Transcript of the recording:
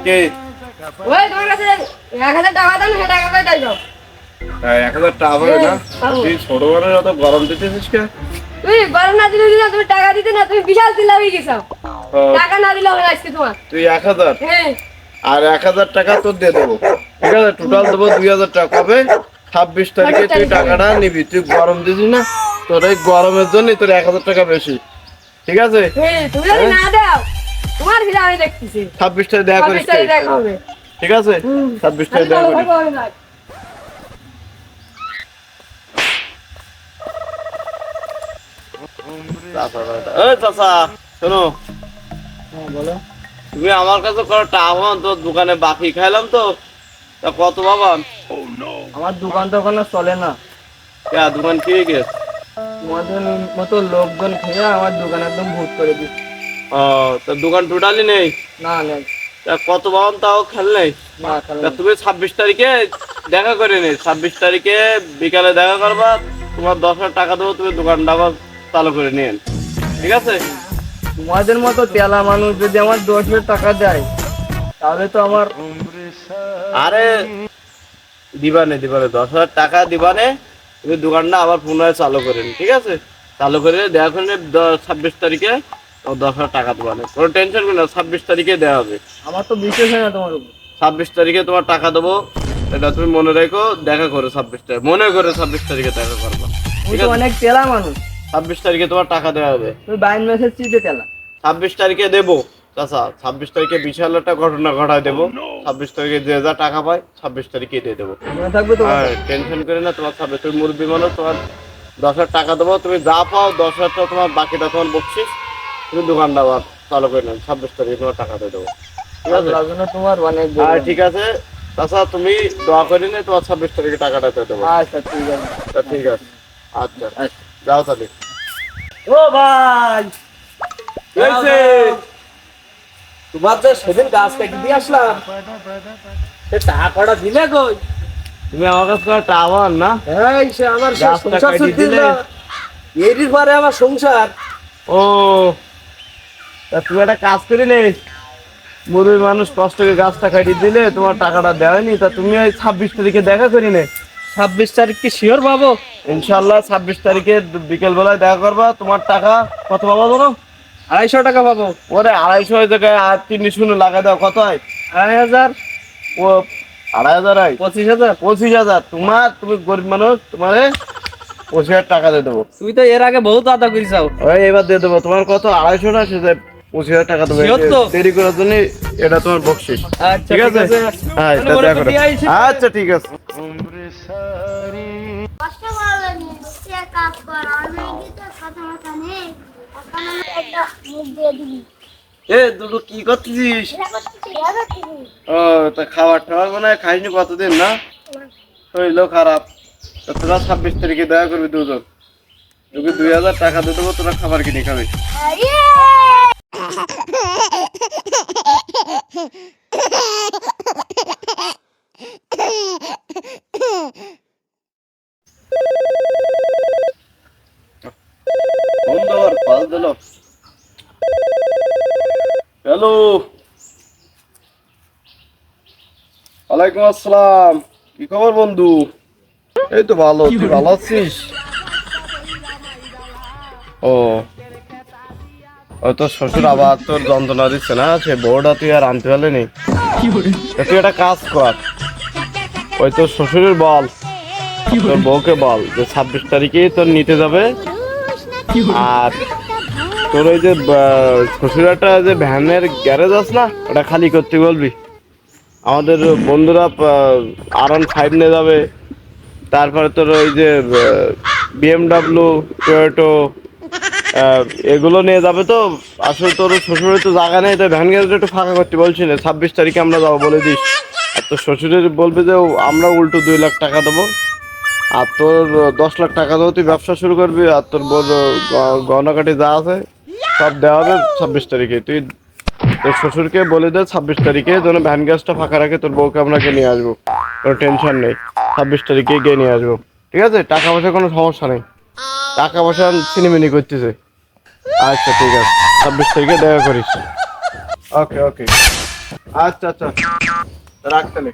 কে ওই তোমার কাছে 1000 টাকা দাও, সে টাকা কই দাও? 1000 টাকা হবে না? তুই ছোট মানুষ অত গরম দিতেছিস কে? তুই গরম না দিলে তুমি টাকা দিতে না, তুমি বিশাল চিল্লা হয়ে গেছো। টাকা না দিলে হবে আজকে তোমার। তুই 1000 হ্যাঁ আর 1000 টাকা তোর দিয়ে দেবো, ঠিক আছে? টোটাল দেবো 2000 টাকা। কবে? 26 তারিখে তুই টাকাটা নিবি। তুই গরম দিছিস না, তোর এই গরমের জন্য তোর 1000 টাকা বেশি, ঠিক আছে? হ্যাঁ তুমি যদি না দাও তোমার ভিড় আমি দেখতেছি। 26 তারিখে দেখা করিস, 26 তারিখে দেখা হবে, ঠিক আছে? 26 তারিখে দেখা করিস। এই চাচা শোনো, বলো। তুমি আমার কাছে কোনো টাকা পাও? তোর দোকানে বাকি খাইলাম তো, তা কত বাবা? আমার দোকান তো ওখানে চলে না, দোকান খেয়ে গেছে। তোমাদের মতো লোকজন খেয়ে আমার দোকান একদম ভূত করে দিচ্ছে। ও, তা দোকান টোটালি নেই? না নেই, তা কত বাবা তাও খেল নেই? না খেলে তা তুমি 26 তারিখে দেখা করে নি। 26 তারিখে বিকালে দেখা করবা, তোমার 10,000 টাকা দেবো, তুমি দোকানটা আবার চালু করে নিয়েন, ঠিক আছে? তোমাদের মতো তেলা মানুষ যদি আমার 10,000 টাকা দেয় তাহলে তো আমার আরে দিবানে 10,000 টাকা দিবানে, তুমি দোকানটা আবার পুনরায় চালু করেন, ঠিক আছে? চালু করে দেখা করে 26 তারিখে 10,000 টাকা দিবানে, কোনো টেনশন করো না। 26 তারিখে দেওয়া হবে। আমার তো বিশ্বাস হয় না তোমার উপর। 26 তারিখে তোমার টাকা দেবো, এটা তুমি মনে রেখো। দেখা করো 26 তারিখ, মনে করে 26 তারিখে দেখা করবা, তুমি ঠিক তো আছে? অনেক তেলা মানুষ, 26 তারিখে তোমার টাকা দেওয়া হবে। তুমি বাইন মেসেজ চিঠি তেলা। 26 তারিখে দেবো চাচা, 26 তারিখে বিশাল একটা ঘটনা ঘটায় দেবো। 26 তারিখে যে যা টাকা পায় 26 তারিখে দিয়ে দেবো। মনে থাকবে তো? হ্যাঁ, টেনশন করে না। তোমার 26 তুমি মুরব্বী মানুষ, তোমার 10,000 টাকা দেবো। তুমি যা পাও 10,000 টাকা তোমার, বাকিটা তোমার বকশিস। তুমি দোকানটা আবার চালু করে নেন, 26 তারিখে তোমার টাকা দিয়ে দেবো, ঠিক আছে? আল্লাহর জন্য তোমার অনেক হ্যাঁ ঠিক আছে চাচা, তুমি দোয়া করে নে, তোমার 26 তারিখে টাকাটা দিয়ে দেবো। আচ্ছা ঠিক আছে। তা ঠিক আছে, আচ্ছা যাও তাহলে। ও ভাই, কি হয়েছে? তোমার যে সেদিন গাছ কেটে দিয়ে আসলাম, সে টাকাটা দিলে কই? তুমি আমার কাছে কোনো টাকা পাও না? এই সে আমার সে গাছটা সংসার কেটে চলতে দিলে? না, এরই পরে আমার সংসার। ও, তা তুমি একটা কাজ করে নে, মুরব্বী মানুষ কষ্ট করে গাছটা কাটিয়ে দিলে, তোমার টাকাটা দেওয়ানি। তা তুমি ওই 26 তারিখে দেখা করি নে। 26 তারিখ কি শিওর পাবো? ইনশাল্লাহ 26 তারিখে বিকেল বেলায় দেখা করবা। তোমার টাকা কত পাবো বলো? 250 টাকা পাবো। ওরে 250 ওই জায়গায় আর 3 লাগাই দাও, কত হয়? 2,500। ও 2,500 হয়? 25,000। 25,000। তুমি গরিব মানুষ, তোমারে 25,000 টাকা দিয়ে দেবো। তুই তো এর আগে বহুত আদা করিসাও। ওই এবার দিয়ে দেবো। তোমার কত? 250 না, সেটা 25,000 টাকা দেবো। Sure তো? দেরি করার জন্য এটা তোমার বকশিস, আচ্ছা ঠিক আছে? হ্যাঁ, তাহলে এটা বলে দেখা তো করো। দিয়ে আইছি। আচ্ছা ঠিক আছে। কষ্ট করবেনি, সে কাজ কর। আর মেয়েকে তো কথা মতো নেই, এখন আমার একটা মুখ দিয়ে দিবি। এ দুটো কি করতেছিস? এটা করতেছি, এটা করতেছি। ও, তা খাবার টাবার মনে হয় খাইনি কতদিন না? শরীরও খারাপ। তা তোরা 26 তারিখে দেখা করবি দুজন। তোকে 2,000 টাকা দিয়ে দেবো, তোরা খাবার কিনে খাবি। ইয়ে! সুন্দর পাল দিল। হ্যালো, ওয়ালাইকুম আসসালাম। কি খবর বন্ধু? এই তো ভালো, তুই ভালো আছিস? ও, ওই তোর শ্বশুর আবার তোর যন্ত্রণা দিচ্ছে না, সে বউটা তুই আর আনতে পারলি? তুই একটা কাজ কর, ওই তোর শ্বশুরের বল, তোর বউকে বল যে 26 তারিখে তোর নিতে যাবে। আর তোর ওই যে শ্বশুরাটা যে ভ্যানের গ্যারেজ আছে না, ওটা খালি করতে বলবি। আমাদের বন্ধুরা R15 নিয়ে যাবে, তারপরে তোর ওই যে BMW, টয়োটো, এগুলো নিয়ে যাবে। তো আসলে তোর শ্বশুরের তো জায়গা নেই, তো ভ্যান গ্যারেজটা একটু ফাঁকা করতে বলছি না। 26 তারিখে আমরা যাবো বলে দিস। আর তোর শ্বশুরের বলবে যে আমরা উল্টো 2 লাখ টাকা দেবো, আর তোর 10 লাখ টাকা দেবো, তুই ব্যবসা শুরু করবি। আর তোর গহনাকাটি যা আছে সব দেওয়া হবে 26 তারিখে। তুই তোর শ্বশুরকে বলে দে 26 তারিখে যেন ভ্যান গ্যাসটা ফাঁকা রাখে, তোর বউকে আমরা গিয়ে নিয়ে আসবো। কোনো টেনশন নেই, 26 তারিখে গিয়ে নিয়ে আসবো, ঠিক আছে? টাকা পয়সার কোনো সমস্যা নেই, টাকা পয়সা চিনিমিনি করতেছে। আচ্ছা ঠিক আছে। 26 তারিখে দেখা করিস। ওকে ওকে, আচ্ছা আচ্ছা, রাখ তাহলে।